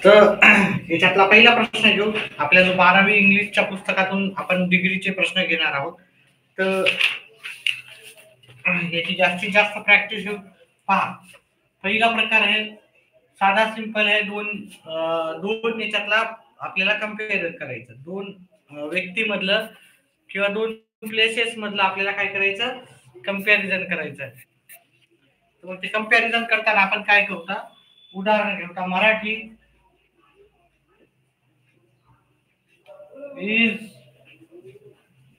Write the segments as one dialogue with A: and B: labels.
A: तर याच्यातला पहिला प्रश्न घेऊ. आपल्या जो 12वी इंग्लिशच्या पुस्तकातून आपण डिग्रीचे प्रश्न घेणार आहोत. तर याची जास्तीत जास्त प्रॅक्टिस घेऊ. पहा, पहिला प्रकार आहे साधा सिंपल आहे. दोन याच्यातला आपल्याला कम्पेअर करायचं. दोन व्यक्तीमधलं किंवा दोन प्लेसेस मधलं आपल्याला काय करायचं, कम्पॅरिझन करायचं. तर मग ते कम्पॅरिझन करताना आपण काय करता, उदाहरण घेऊता. Marathi is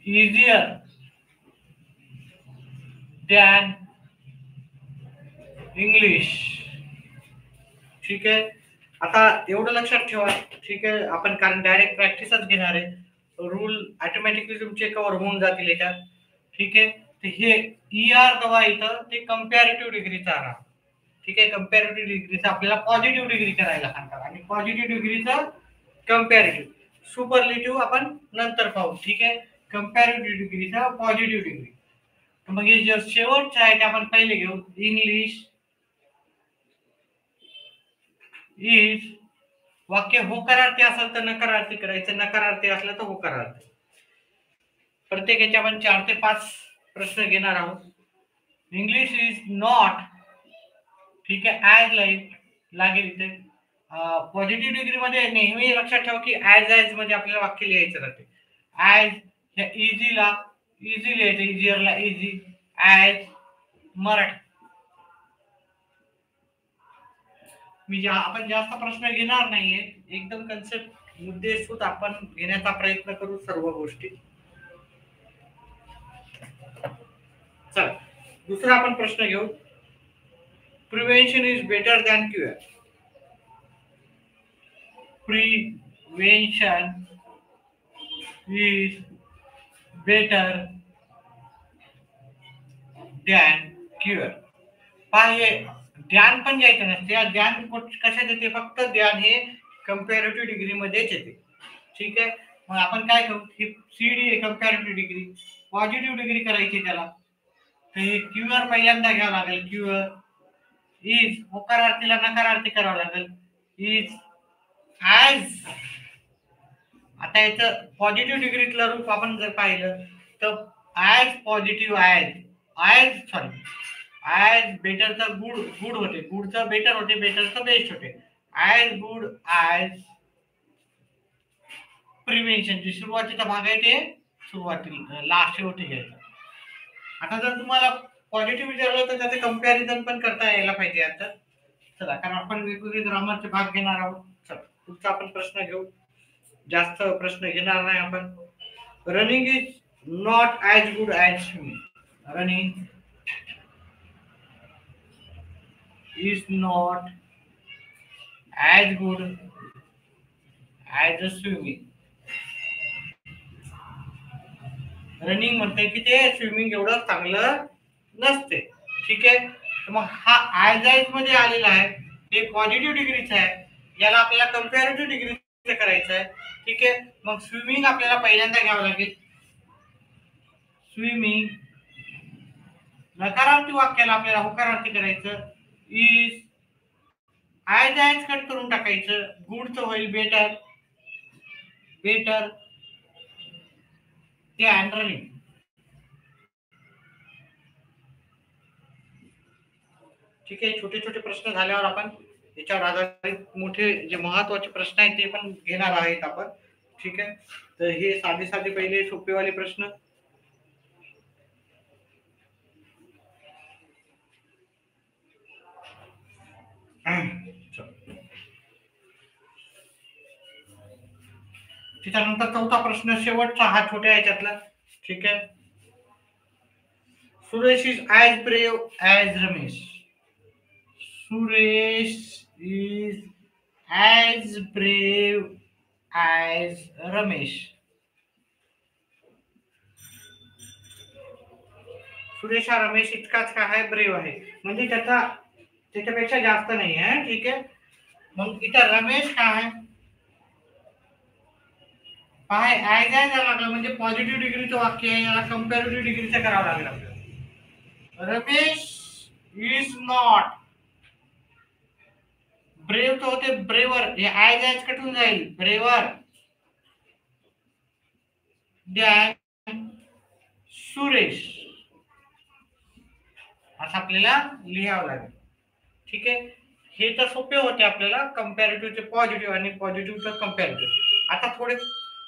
A: easier than English. ठीक आहे. आता एवढं लक्षात ठेवा. ठीक आहे, आपण कारण डायरेक्ट प्रॅक्टिसच घेणार आहे. रूल ऑटोमॅटिकली तुमचे कव्हर होऊन जातील याच्यात. ठीक आहे. तर हे ER दवा इथं ते कम्पॅरेटिव्ह डिग्रीचा राहा. ठीक आहे. कम्पॅरेटिव्ह डिग्रीचा आपल्याला पॉझिटिव्ह डिग्री करायला सांगतात आणि पॉझिटिव्ह डिग्रीचा कम्पॅरेटिव्ह. सुपरलेटिव्ह आपण नंतर पाहू. ठीक आहे. कम्पॅरेटिव्ह डिग्रीचा पॉझिटिव्ह डिग्री. मग हे जे शेवटचं आहे ते आपण पहिले घेऊ. इंग्लिश इज, वाक्य होकारार्थी असेल तर नकारार्थी करायचं, नकारार्थी असलं तर होकारार्थी. प्रत्येकाचे आपण 4 ते 5 प्रश्न घेणार आहोत. इंग्लिश इज नॉट, ठीक आहे, ऍज लाईक लागेल इथे. पॉझिटिव्ह डिग्री मध्ये नेहमी लक्षात ठेवा की ऍज मध्ये आपल्याला वाक्य लिहायचं राहते. ऍज ह्या इझीला इझी लिहायचं, इझियरला इझी. ऍज मराठी. आपण जास्त प्रश्न घेणार नाहीये. एकदम कन्सेप्ट मुद्देसूद आपण घेण्याचा प्रयत्न करू सर्व गोष्टी. चल, दुसरा आपण प्रश्न घेऊ. Prevention is better than cure. Prevention is better than cure. पहा, ध्यान पण घ्यायचं नसते. ध्यान कशात येते, फक्त ध्यान हे कम्पॅरेटिव्ह डिग्री मध्येच येते. ठीक आहे. मग आपण काय करू, CD आहे कम्पॅरेटिव्ह डिग्री, पॉझिटिव्ह डिग्री करायची त्याला. तर हे क्युअर पहिल्यांदा घ्यावं लागेल. क्युअर इज, होकारार्थीला नकारार्थी करावं लागेल. Is as. आता याचं पॉझिटिव्ह डिग्रीतलं रूप आपण जर पाहिलं तर ऍज पॉझिटिव्ह, ऍज बेटरचं गुड होते, गुडचं बेटर होते, बेटरचं बेस्ट होते. As good as prevention. जे सुरुवातीचा भाग आहे ते सुरुवातीला लास्ट शेवटी घ्यायचं. आता जर तुम्हाला पॉझिटिव्ह विचारलं तर त्याचे कम्पॅरिझन पण करता यायला पाहिजे. आता चला, कारण आपण वेगवेगळे ग्रामरचे भाग घेणार आहोत. चला, पुढचा आपण प्रश्न घेऊ. जास्त प्रश्न घेणार नाही आपण. Running is not as good as swimming. Running is not as good as swimming. Running म्हणते की ते स्विमिंग एवढं चांगलं नसते. ठीक आहे. मग हा ऍज मध्ये आलेला आहे, हे पॉझिटिव्ह डिग्रीचा आहे. याला आपल्याला कम्पॅरेटिव्ह डिग्रीचं करायचं आहे. ठीक आहे. मग स्विमिंग आपल्याला पहिल्यांदा घ्यावं लागेल. स्विमिंग नकारार्थी वाक्याला आपल्याला होकारार्थी करायचं. इज ऍज कट करून टाकायचं. गुडचं होईल बेटर, बेटर दॅन रनिंग. ठीक आहे. छोटे छोटे प्रश्न झाल्यावर आपण याच्यावर आधारित मोठे जे महत्वाचे प्रश्न आहेत ते पण घेणार आहेत आपण. ठीक आहे. तर हे साधे साधे पहिले सोपेवाले प्रश्न. त्याच्यानंतर चौथा प्रश्न शेवटचा, हा छोट्या याच्यातला. ठीक आहे. Suresh is as brave as Ramesh. Suresh is as brave as Ramesh. Suresh हा रमेश इतकाच का आहे, ब्रेव आहे, म्हणजे त्याच्यापेक्षा जास्त नाही आहे. ठीक आहे. मग इथं रमेश काय आहे, पाय ऍज लागलं म्हणजे पॉझिटिव्ह डिग्रीचं वाक्य आहे, याला कम्पॅरेटिव्ह डिग्रीचं करावं लागेल आपल्याला. रमेश इज नॉट ब्रेव तो होते ब्रेवर, हे आय कटून जाईल, ब्रेवर दॅन सुरेश, असं आपल्याला लिहावं लागेल. ठीक आहे. हे तर सोपे होते आपल्याला कंपॅरेटिव्हचे पॉझिटिव्ह आणि पॉझिटिव्हचं कंपॅरेटिव्ह. आता थोडे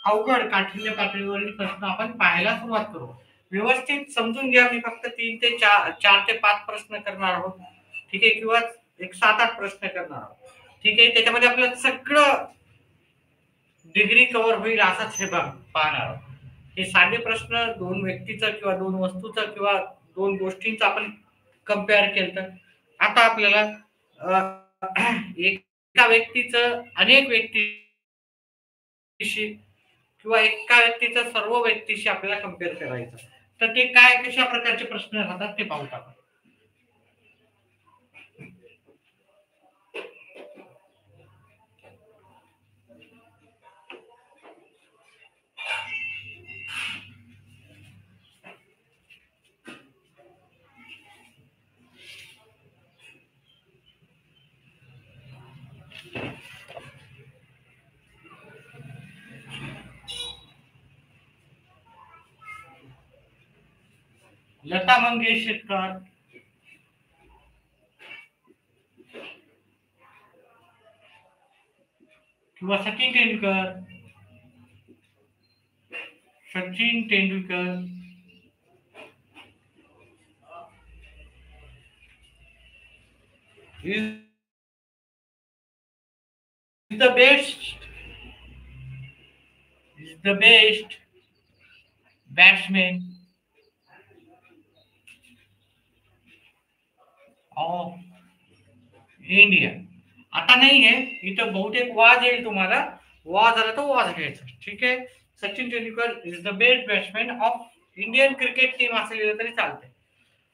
A: अवघड काठिण्य पातळीवरील प्रश्न आपण पाहायला सुरुवात करू. व्यवस्थित समजून घ्या. मी फक्त 3 ते 4 ते 5 प्रश्न करणार आहोत. ठीक आहे. किंवा एक 7-8 प्रश्न करणार आहोत. ठीक आहे. त्याच्यामध्ये आपलं सगळं डिग्री कव्हर होईल असाच हे पाहणार आहोत. हे साधे प्रश्न 2 व्यक्तीचं किंवा 2 वस्तूचं किंवा 2 गोष्टींचं आपण कंपेअर केलं तर आता आपल्याला एका व्यक्तीचं अनेक व्यक्तीशी किंवा एका व्यक्तीचं सर्व व्यक्तीशी आपल्याला कंपेअर करायचं, तर ते काय कशा प्रकारचे प्रश्न राहतात ते पाहू आपण. लता मंगेशकर किंवा Sachin Tendulkar is the best is the best batsman of India. आता नाही आहे इथं, बहुतेक वाज येईल तुम्हाला. वाज आला तर वाज घ्यायचा. ठीक आहे. Sachin Tendulkar is the best batsman of Indian cricket team असं लिहिलं तरी चालतंय.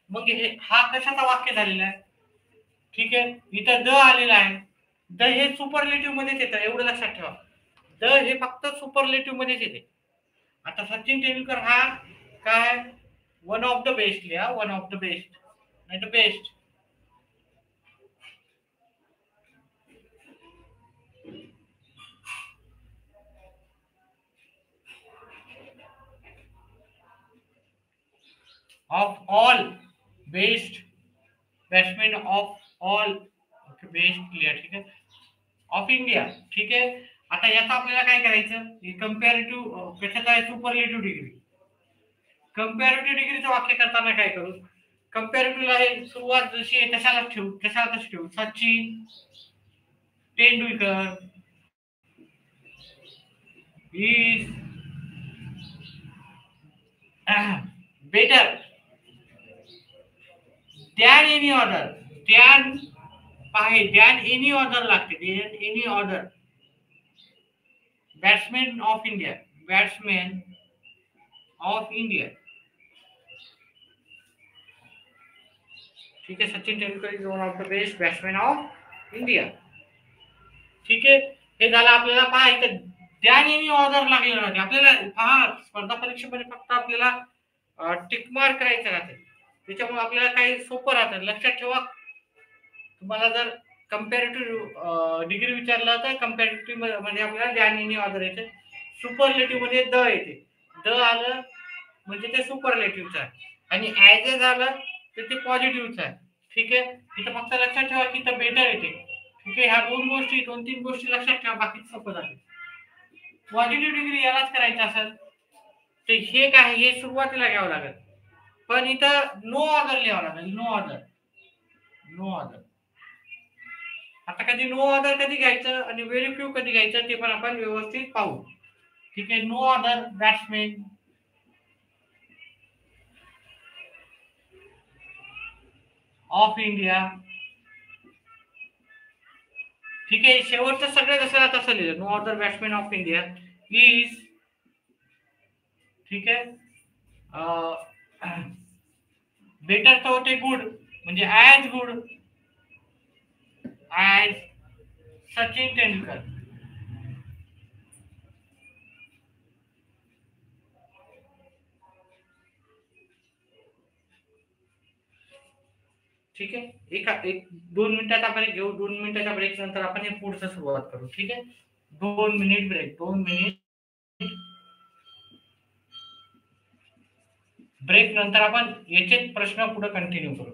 A: मग हे हा कशाचा वाक्य झालेला आहे? ठीक आहे. इथं द आलेला आहे. द हे सुपरलेटिव्ह मध्येच येतं, एवढं लक्षात ठेवा. द हे फक्त सुपरलेटिव्ह मध्येच येते. आता सचिन तेंडुलकर हा काय, वन ऑफ द बेस्ट लिहा, वन ऑफ द बेस्ट नाही तर best of all best batsman of all best लिहा. ठीक आहे. Of India. ठीक आहे. आता याचा आपल्याला काय करायचं, कंपॅरेटिव्ह कशाचा आहे, सुपरलेटिव्ह डिग्री. कंपॅरेटिव्ह डिग्रीचं वाक्य करताना काय करू, कंपॅरेटिव्हला हे सुरुवात जशी आहे तशालाच ठेवू, तशाला तशी ठेवू. Sachin Tendulkar is better than any order. Than पाहे, दॅन एनी ऑर्डर लागते, than any order batsman of India, batsman of India. ठीक आहे. Sachin Tendulkar is one of the best batsman of India. ठीक आहे. हे झालं आपल्याला पाहायचं. त्याने ऑर्डर लागलेलं राहते आपल्याला. पहा, स्पर्धा परीक्षेमध्ये फक्त आपल्याला टिक मार्क करायचं राहते. त्याच्यामुळे आपल्याला काही सोपं राहतं. लक्षात ठेवा, तुम्हाला जर कंपॅरेटिव्ह डिग्री विचारलं तर कंपॅरेटिव्ह मध्ये आपल्याला ज्ञानी ऑर्डर येते. सुपरलेटिव्ह मध्ये द येते. द आलं म्हणजे ते सुपरलेटिव्हचं आहे आणि ऍज ए झालं तर ते पॉझिटिव्हचं आहे. ठीक आहे. इथं फक्त लक्षात ठेवा की इथं बेटर येते. ठीक आहे. ह्या 2-3 गोष्टी लक्षात ठेवा, बाकी सोपं झालं. पॉझिटिव्ह डिग्री यालाच करायचं असेल तर हे काय, हे सुरुवातीला घ्यावं लागेल. पण इथं नो ऑर्डर लिहावं लागेल. No order, no order. आता कधी नो ऑर्डर कधी घ्यायचं आणि व्हेरी फ्यू कधी घ्यायचं ते पण आपण व्यवस्थित पाहू. ठीक आहे. No order batsman of India. ठीक आहे. शेवटचं सगळं जसं तसं लिहिलं. No order batsman of India is, ठीक आहे, बेटर तर होते गुड, म्हणजे as good as Sachin Tendulkar. ठीक आहे. एक 2 मिनिटाचा ब्रेक घेऊ. 2 मिनिटाच्या ब्रेक नंतर आपण हे पुढचं सुरुवात करू. ठीक आहे. 2 मिनिट ब्रेक. 2 मिनिट ब्रेक नंतर आपण याचे प्रश्न पुढे कंटिन्यू करू.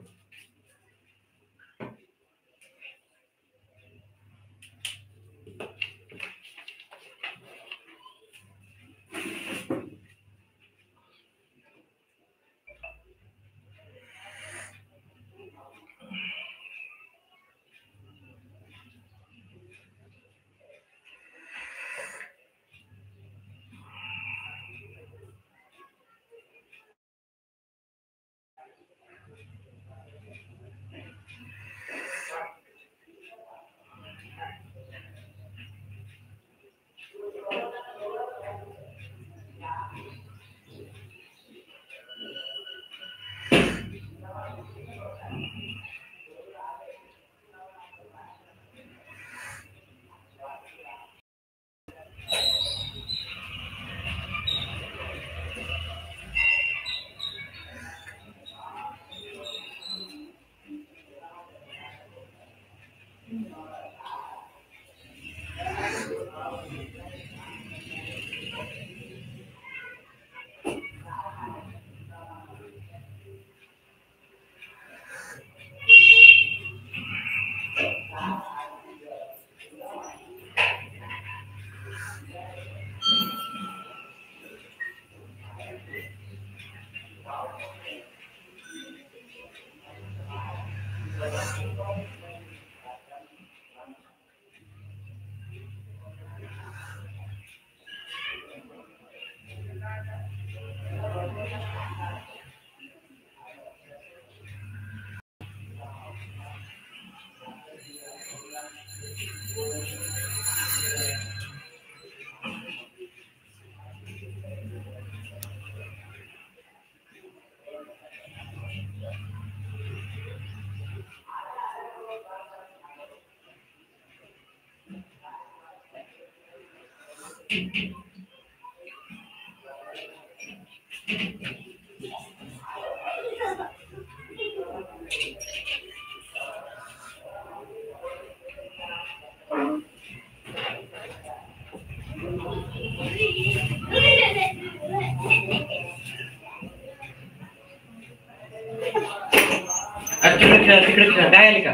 A: तिकडे काय आले का?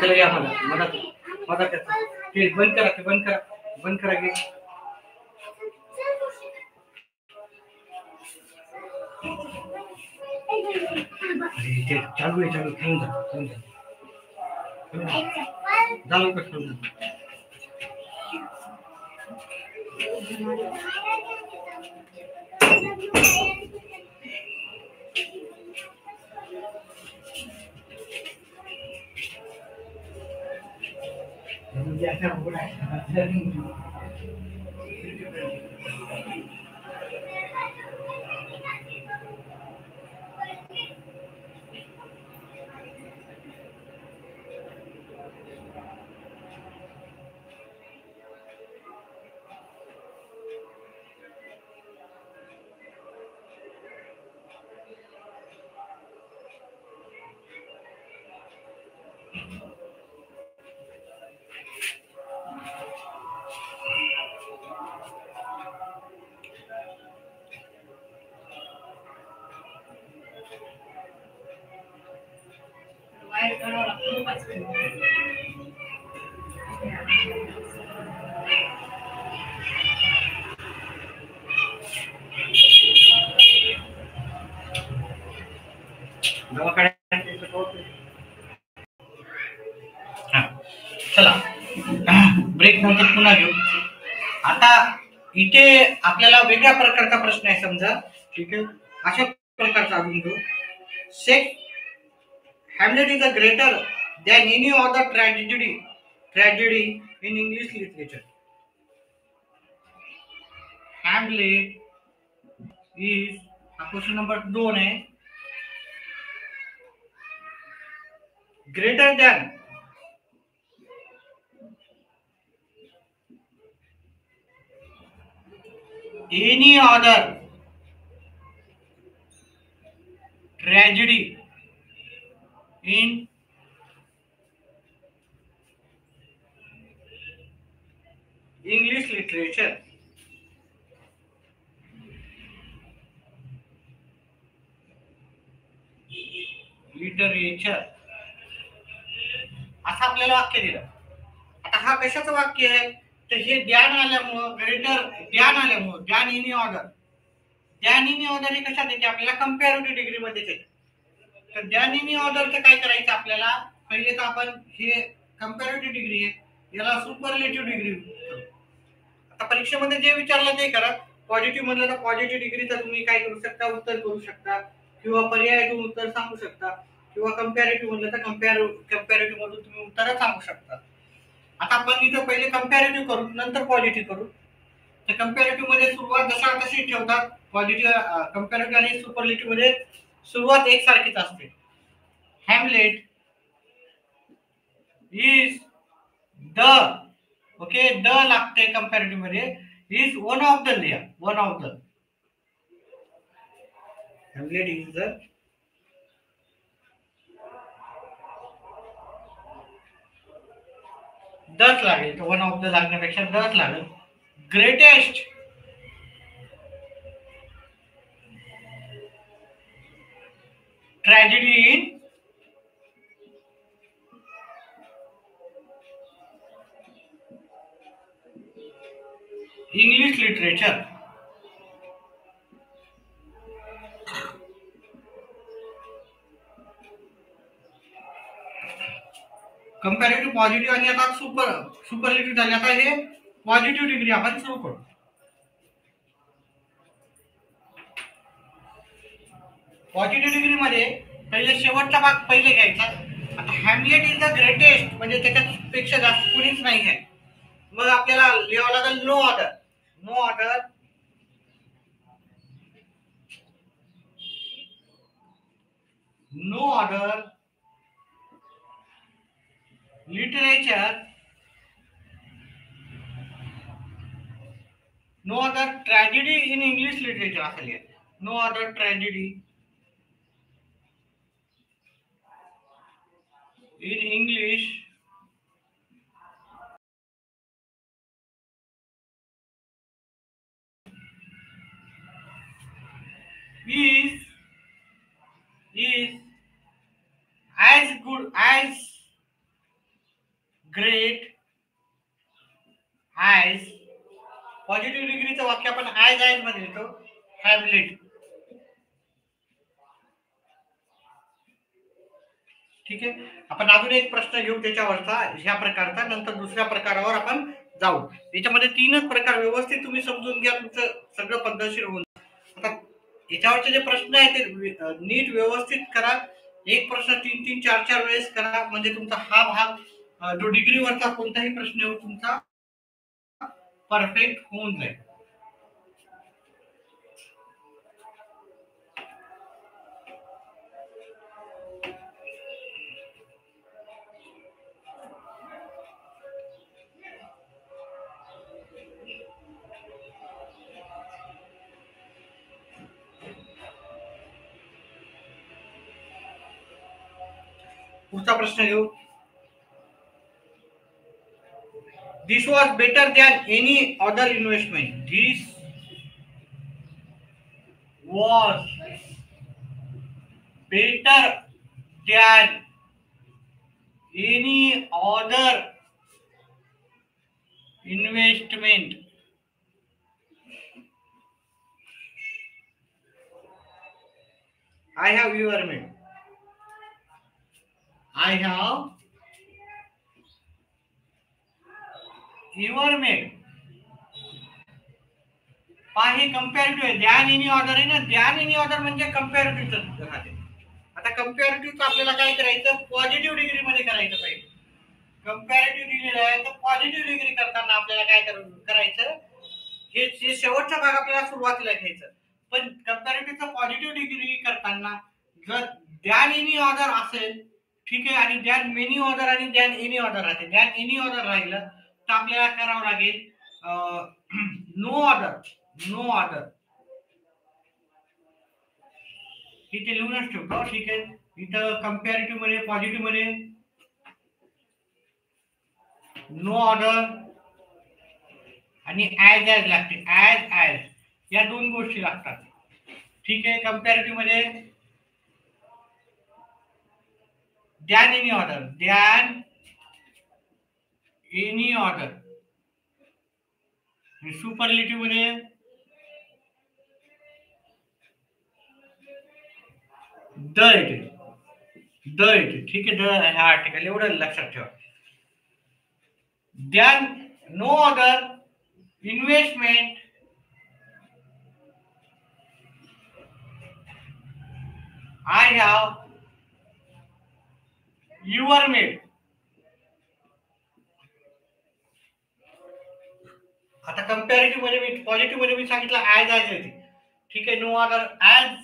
A: चला या मला ते बंद करा गे. चालू ठेवून झालं का? चला ब्रेक नंतर पुन्हा घेऊ. आता इथे आपल्याला वेगळ्या प्रकारचा प्रश्न आहे समजा. ठीक आहे. अशा प्रकारचा अजून घेऊ. Sex Hamlet is a greater than any other tragedy in English literature. Hamlet is question number 2 है. Greater than any other tragedy in English literature. Literature असं आपल्याला वाक्य दिलं. आता हा कशाचं वाक्य आहे? तर हे ज्ञान आल्यामुळं, ग्रेटर ज्ञान आल्यामुळं, ज्ञान इन ऑर्डर, ज्ञान इन ऑर्डर हे कशात येते? आपल्याला कंपॅरेटिव्ह डिग्री मध्ये येते. तर ज्ञान इन ऑर्डरचं काय करायचं आपल्याला? पहिले तर आपण हे कंपॅरेटिव्ह डिग्री आहे याला सुपरलेटिव्ह डिग्री. आता परीक्षेमध्ये जे विचारलं ते करा. पॉझिटिव्ह म्हणलं तर पॉझिटिव्ह डिग्रीचं तुम्ही काय करू शकता? उत्तर करू शकता किंवा पर्यायातून उत्तर सांगू शकता किंवा कंपॅरेटिव्ह म्हणलं तर कंपॅरेटिव्ह मधून तुम्ही उत्तर सांगू शकता. आता आपण इथं पहिले कंपॅरेटिव्ह करू, नंतर पॉझिटिव्ह करू. तर कंपॅरेटिव्ह मध्ये सुरुवात जशा तशी ठेवतात. पॉझिटिव्ह कंपॅरेटिव्ह आणि सुपरलेटिव्ह मध्ये सुरुवात एकसारखीच असते. Hamlet is the, okay, the लागते कंपॅरेटिव्ह मध्ये. इज वन ऑफ द लिया, one of the. Hamlet is the, दच लागेल. वन ऑफ द लागण्यापेक्षा दच लागेल. Greatest tragedy in English literature. Comparative positive आणि आता सुपरलेटिव्ह झाले. आता हे पॉझिटिव्ह डिग्री आपण सुरू करू. पॉझिटिव्ह डिग्री मध्ये पहिले शेवटचा भाग पहिले घ्यायचा. आता हॅमलेट इज द ग्रेटेस्ट म्हणजे त्याच्यापेक्षा जास्त कुणीच नाही आहे. मग आपल्याला लिहावं लागेल no order. No order no order literature, no other tragedy in English literature असं लिहायचं. No other tragedy in English is as good as great as. Positive डिग्रीचं वाक्य आपण ॲज मध्ये लिहितो. हॅमलेट. ठीक आहे. आपण अजून एक प्रश्न घेऊ त्याच्यावरचा, ह्या प्रकारचा. नंतर दुसऱ्या प्रकारावर आपण जाऊ. याच्यामध्ये तीनच प्रकार व्यवस्थित तुम्ही समजून घ्या, तुमचं सगळं पद्धतशीर होईल. आता याच्यावरचे जे प्रश्न आहेत ते नीट व्यवस्थित करा. एक प्रश्न 3-3, 4-4 वेळेस करा म्हणजे तुमचा हा भाग जो डिग्रीवरचा कोणताही प्रश्न येऊ तुमचा परफेक्ट होऊन जाईल. पुढचा प्रश्न घेऊ. This was better than any other investment. This was better than any other investment. I have ever made. I have ever made. पहा हे कंपॅरेटिव्ह आहे. ध्यान एनी ऑर्डर आहे ना. ध्यान एनी ऑर्डर म्हणजे कंपॅरेटिव्ह राहते. आता कंपॅरेटिव्ह आपल्याला काय करायचं? पॉझिटिव्ह डिग्री मध्ये करायचं पाहिजे. कंपॅरेटिव्ह दिलेलं आहे तर पॉझिटिव्ह डिग्री करताना आपल्याला काय करायचं? हे शेवटचा भाग आपल्याला सुरुवातीला घ्यायचं. पण कंपॅरेटिव्हचा पॉझिटिव्ह डिग्री करताना जर ध्यान एनी ऑर्डर असेल, ठीक आहे, आणि ध्यान मेनी ऑर्डर आणि ध्यान एनी ऑर्डर राहते. ध्यान एनी ऑर्डर राहिलं तर आपल्याला करावं लागेल नो ऑर्डर. नो ऑर्डर इथे लिहूनच ठेवतो. ठीक आहे. इथं कंपॅरेटिव्ह मध्ये पॉझिटिव्ह मध्ये नो ऑर्डर आणि ऍज लागते. ऍज या दोन गोष्टी लागतात. ठीक आहे. कंपॅरेटिव्ह मध्ये द्यान एनी ऑर्डर, द्यान एनी ऑर्डर. सुपरलेटिव्ह मध्ये द येते. ठीक आहे. द हा आर्टिकल एवढं लक्षात ठेवा. द्यान no order investment I have your made. आता कंपॅरेटिव्ह मध्ये मी पॉझिटिव्ह मध्ये मी सांगितलं ऍज येते. ठीक आहे. No order as.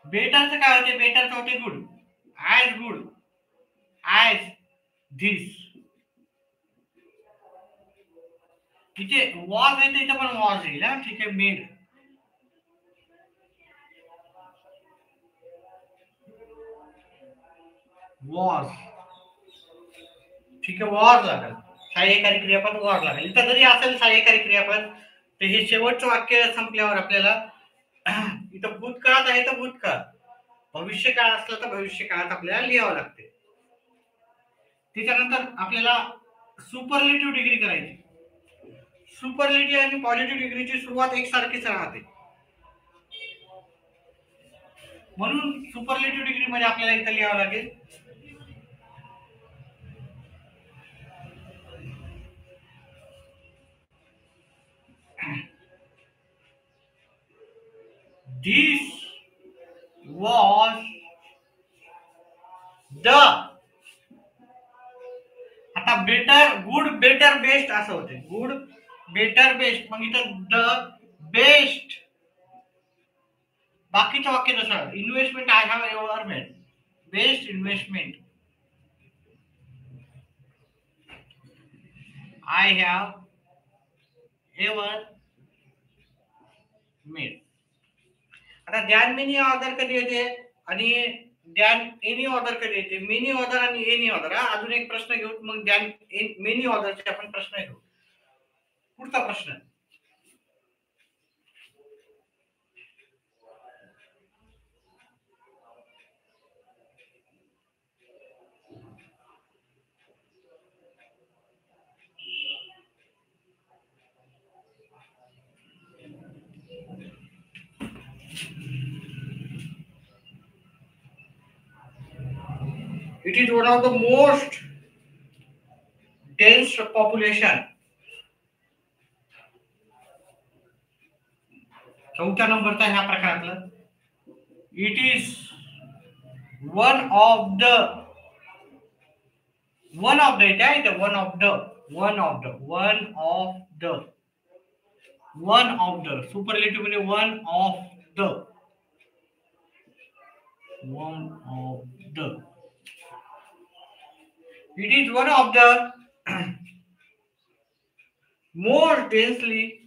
A: बेटरचं काय होते? बेटरचं होते गुड. As this. तिथे वॉज येते, इथं पण वॉज येईल. ठीक आहे. Made was. ठीक आहे. वॉज लागेल. सहाय्यकारी क्रियापद वॉज लागेल. इथं जरी असेल सहाय्यकारी क्रियापद तर हे शेवटचं वाक्य संपल्यावर आपल्याला इथं भूतकाळात आहे तर भूतकाळ, भविष्यकाळ असलं तर भविष्यकाळात आपल्याला लिहावं लागते. त्याच्यानंतर आपल्याला सुपरलेटिव्ह डिग्री करायची. सुपरलेटिव्ह आणि पॉझिटिव्ह डिग्रीची सुरुवात एकसारखीच राहते. म्हणून सुपरलेटिव्ह डिग्री मध्ये आपल्याला इथं लिहावं लागेल This was the. आता बेटर, गुड, बेटर, बेस्ट असं होते. Good, better, best. मग इथं द बेस्ट. बाकीचं वाक्य जसं investment I have ever made. Best investment I have ever made. आता द्यान मेनी ऑर्डर कधी येते आणि द्यान एनी ऑर्डर कधी येते? मेनी ऑर्डर आणि एनी ऑर्डर. अजून एक प्रश्न घेऊ, मग द्यान मेनी ऑर्डरचे आपण प्रश्न घेऊ. पुढचा प्रश्न. It is one of the most dense population. चौथ्या नंबरचा ह्या प्रकारातलं. It is one of the superlative मध्ये one of the. It is one of the more densely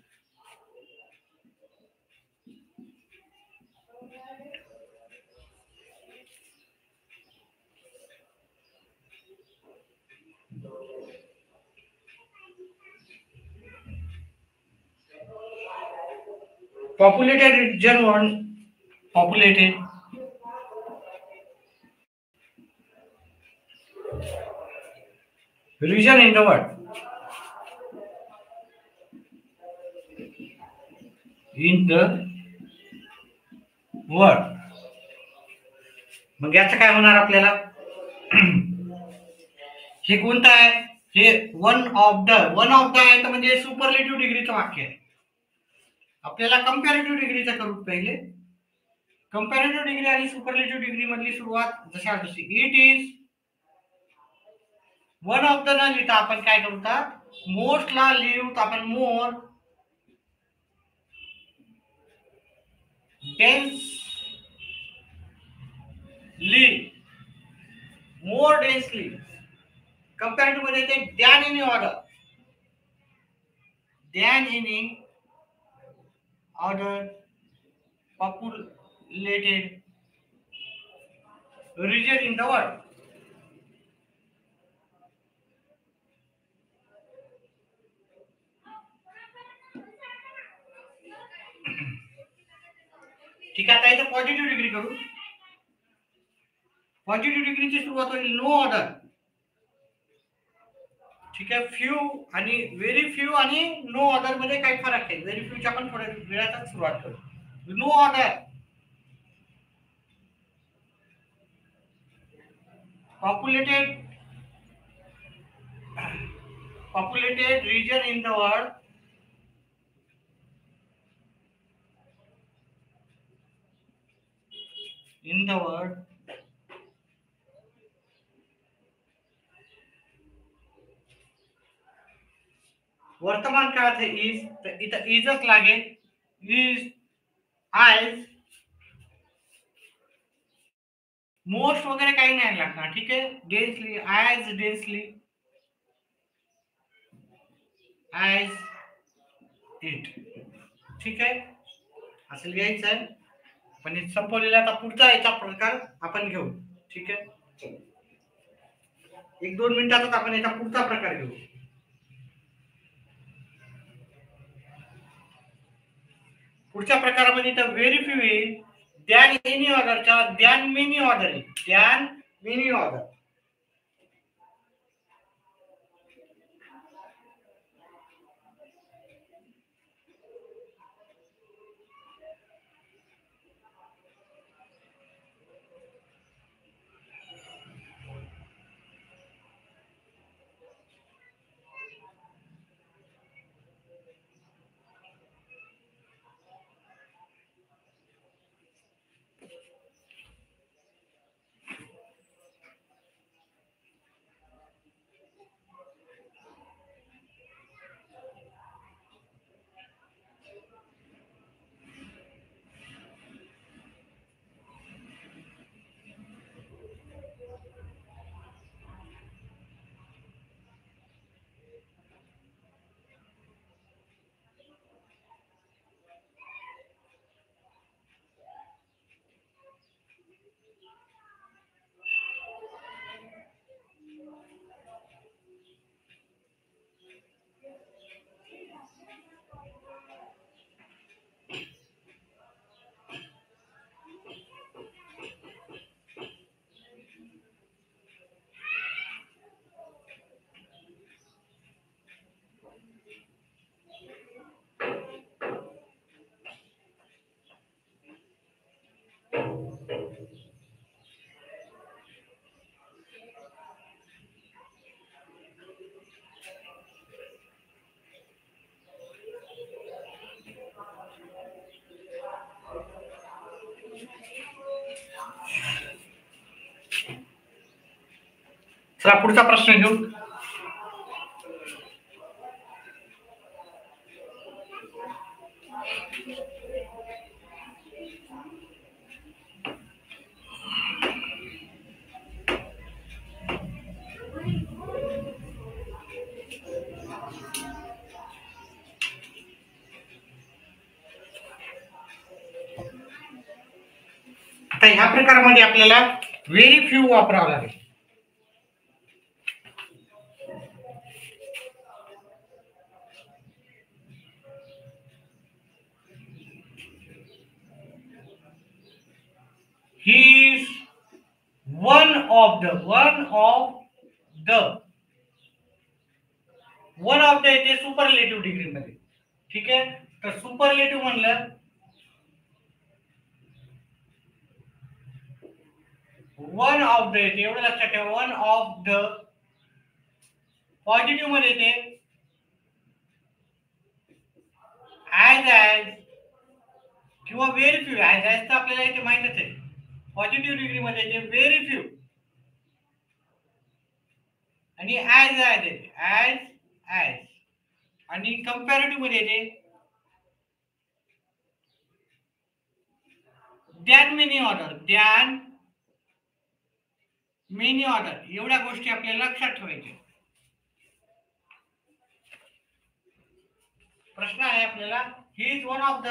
A: populated region region in the world. मग याचं काय होणार आपल्याला? हे कोणतं आहे? हे वन ऑफ द आहे तर म्हणजे सुपरलेटिव्ह डिग्रीचं वाक्य आहे. आपल्याला कंपॅरेटिव्ह डिग्रीचं करू पहिले. कंपॅरेटिव्ह डिग्री आणि सुपरलेटिव्ह डिग्री मधली सुरुवात जशी it is one of the न लिहिता आपण काय करू? मोस्टला लिहू तर आपण मोर डेन्सली. कंपॅरेटिव्ह मध्ये ते द्यान any order populated region in the world. ठीक आहे, आता इथे पॉझिटिव्ह डिग्री करू. पॉझिटिव्ह डिग्रीची सुरुवात होईल नो ऑर्डर. ठीक आहे, फ्यू आणि व्हेरी फ्यू आणि नो ऑर्डर मध्ये काही फरक आहे. व्हेरी फ्यूची आपण थोड्या वेळातच सुरुवात करू. No order, populated region in the world. वर्तमान काळात हे इज, इथं इजच लागेल. इज, आयज, मोस्ट वगैरे काही नाही लागणार. ठीक आहे, डेन्सली, आयज डेन्सली, आयज इट. ठीक आहे, असं लिहायचं आहे. पण संपवलेला आता पुढचा याचा प्रकार आपण घेऊ. ठीक आहे, 1-2 मिनिटातच आपण याचा पुढचा प्रकार घेऊ. पुढच्या प्रकारामध्ये इथं व्हेरी फ्यू येईल, दॅन एनी ऑर्डरच्या दॅन मेनी ऑर्डर येईल, दॅन मेनी ऑर्डर. चला पुढचा प्रश्न घेऊ. आता ह्या प्रकारामध्ये आपल्याला व्हेरी फ्यू वापरावं लागेल. He is one of the येते सुपरलेटिव्ह डिग्री मध्ये. ठीक आहे, तर सुपरलेटिव्ह म्हणलं वन ऑफ द येते, एवढं लक्षात ठेवा. वन ऑफ द पॉझिटिव्ह मध्ये येते ऍज किंवा व्हेरी फ्यू. ऍज तर आपल्याला इथे माहितच आहे. पॉझिटिव्ह डिग्री मध्ये येते व्हेरी फ्यू आणि ऍज येते ऍज आणि कंपॅरेटिव्ह मध्ये येते दॅन मेनी ऑर्डर. एवढ्या गोष्टी आपल्याला लक्षात ठेवायच्या. प्रश्न आहे आपल्याला, he is one of the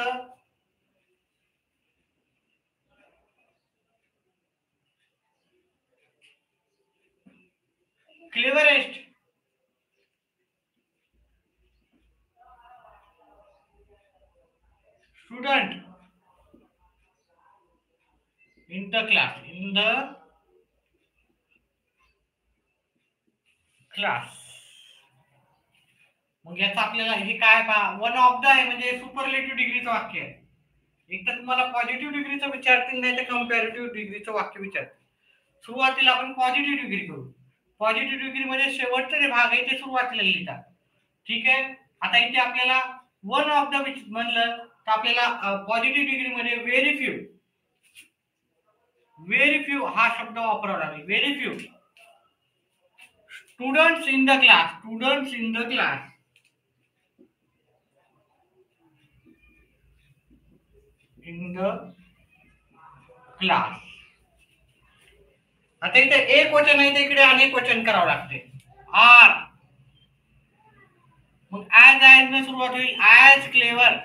A: cleverest, student in the class, in the class. मग याचं आपल्याला हे काय पहा, वन ऑफ द आहे म्हणजे सुपरलेटिव्ह डिग्रीचं वाक्य आहे. एक तर तुम्हाला पॉझिटिव्ह डिग्रीचं विचारतील, नाही तर कंपॅरेटिव्ह डिग्रीचं वाक्य विचारतील. सुरुवातीला आपण पॉझिटिव्ह डिग्री करू. पॉझिटिव्ह डिग्री मध्ये शेवटचे जे भाग आहे ते सुरुवातीला लिहितात. ठीक आहे. आता इथे आपल्याला वन ऑफ द म्हणलं तर आपल्याला पॉझिटिव्ह डिग्री मध्ये व्हेरी फ्यू हा शब्द वापरावा लागेल. Very few students in the class, students in the class, in the class. आता इथे एक वचन आहे, इकडे अनेक वचन करावं लागते. आर, मग ऍज ने सुरुवात होईल. ऍज क्लेवर,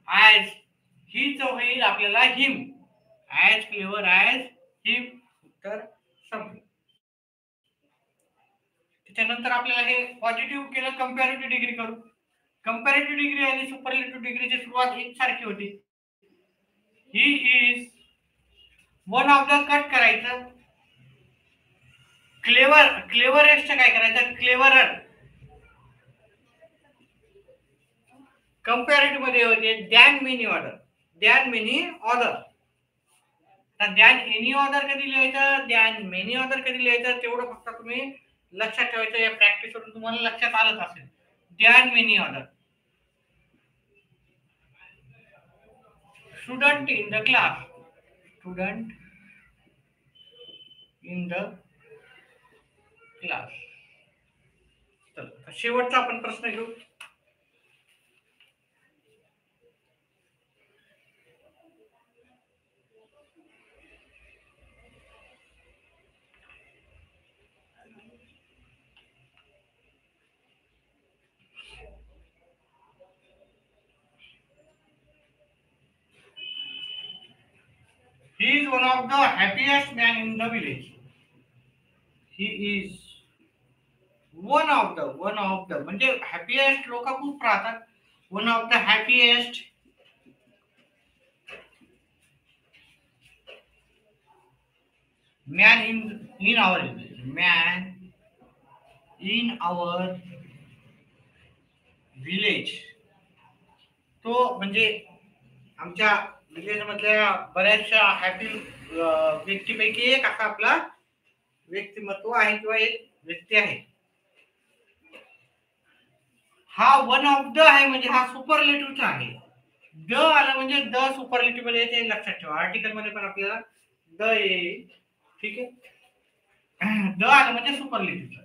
A: ऍज हीच होईल आपल्याला हिम. ऍज क्लेवर ऍज हिम, उत्तर संपलं. त्याच्यानंतर आपल्याला हे पॉझिटिव्ह केलं, कंपॅरेटिव्ह डिग्री करू. कंपॅरेटिव्ह डिग्री आणि सुपरलेटिव्ह डिग्रीची सुरुवात एकसारखी होती. He is one of the cut करायचं. क्लेवरेस्ट काय करायचं, क्लेवरर. कंपॅरेटिव्ह मध्ये होते than many order, than many order. Than any order कधी लिहायचं, दॅन मेनी ऑर्डर कधी लिहायचं, तेवढं फक्त तुम्ही लक्षात ठेवायचं. या प्रॅक्टिस वरून तुम्हाला लक्षात आलंच असेल. Than many order. Student in the class, student in the class. तर शेवटचा आपण प्रश्न घेऊ. He is one of the happiest man in the village. He is one of the म्हणजे हॅपीएस्ट लोक खूप राहतात. One of the happiest man in our village, man in our village. तो म्हणजे आमच्या विलेज मधल्या बऱ्याचशा हॅपी व्यक्तीपैकी एक असा आपला व्यक्तिमत्व आहे किंवा एक व्यक्ती आहे. हा वन ऑफ द आहे म्हणजे हा सुपरलेटिव्हचा आहे. द आलं म्हणजे द सुपरलेटिव्ह मध्ये ते लक्षात ठेवा. आर्टिकल मध्ये पण आपल्याला द येईल. ठीक आहे. द आलं म्हणजे सुपरलेटिव्ह.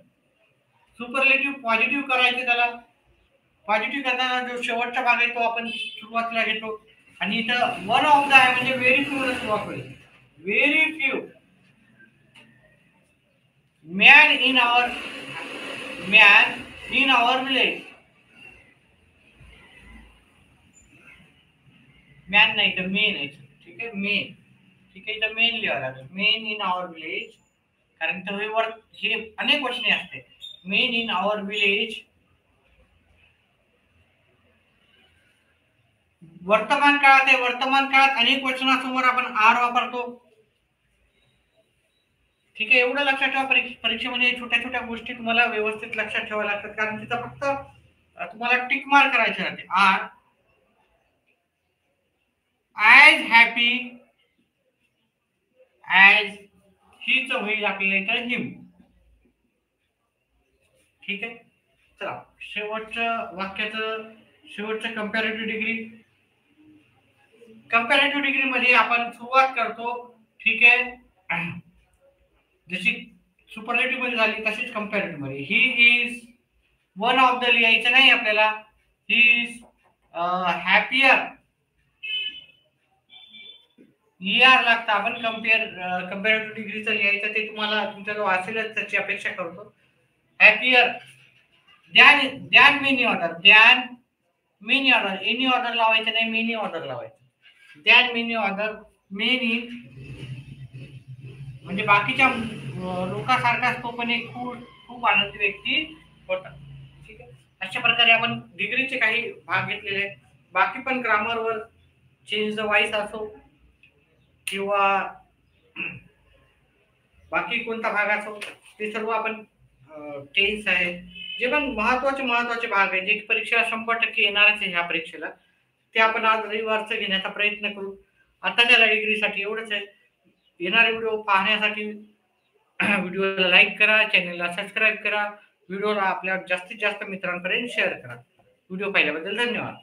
A: सुपरलेटिव्ह पॉझिटिव्ह करायचे, त्याला पॉझिटिव्ह करताना जो शेवटचा भाग आहे तो आपण सुरुवातीला घेतो. आणि इथं वन ऑफ द आहे म्हणजे व्हेरी फ्यू सुरुवात होईल. Very few man in our village. Man नाही तर मेन आहे. ठीक आहे, मेन. ठीक आहे, इथं मेन लिहावं लागेल. मेन इन आवर विलेज, कारण तर हे अनेक वचने असते. Men in our village. वर्तमान काळात आहे. वर्तमान काळात अनेक वचनासमोर आपण आर वापरतो. ठीक आहे, एवढं लक्षात ठेवा. परीक्षेमध्ये छोट्या छोट्या गोष्टी तुम्हाला व्यवस्थित लक्षात ठेवाव्या लागतात, कारण तिथं फक्त तुम्हाला टिक मार्क करायचे राहते. आर ॲज हॅपी ॲज हीच होईल आपल्याला इथं हिम. ठीक आहे. चला शेवटचं वाक्याचं शेवटचं कंपॅरेटिव्ह डिग्री. कंपॅरेटिव्ह डिग्री मध्ये आपण सुरुवात करतो. ठीक आहे, जशी सुपरलेटिव्ह मध्ये झाली तशीच कंपॅरेटिव्ह मध्ये. He is one of the लिहायचं नाही आपल्याला. He is happier. ईआर लागतं. आपण कंपॅरेटिव्ह डिग्रीचं लिहायचं ते तुम्हाला तुमच्याजवळ असेलच, त्याची अपेक्षा करतो. हॅपियर. ध्यान मेनी ऑर्डर. ध्यान मेनी ऑर्डर. एनी ऑर्डर लावायचं नाही, मेनी ऑर्डर लावायचं. ध्यान मेनी ऑर्डर. मेनी म्हणजे बाकीच्या लोकांसारखाच तो पण एक खूप खूप आनंदी व्यक्ती होता. ठीक आहे. अशा प्रकारे आपण डिग्रीचे काही भाग घेतलेले आहेत. बाकी पण ग्रामरवर चेंज द वॉइस असो किंवा बाकी कोणता भाग असो ते सर्व आपण टेन्स आहे जे पण महत्वाचे भाग आहे जे परीक्षेला 100% येणारच आहे ह्या परीक्षेला ते आपण आज रविवारचं घेण्याचा प्रयत्न करू. आताच्या डिग्रीसाठी एवढंच आहे. येणारे व्हिडिओ पाहण्यासाठी व्हिडिओला लाईक करा, चॅनलला सबस्क्राईब करा, व्हिडिओला आपल्या जास्तीत जास्त मित्रांपर्यंत शेअर करा. व्हिडिओ पाहिल्याबद्दल धन्यवाद.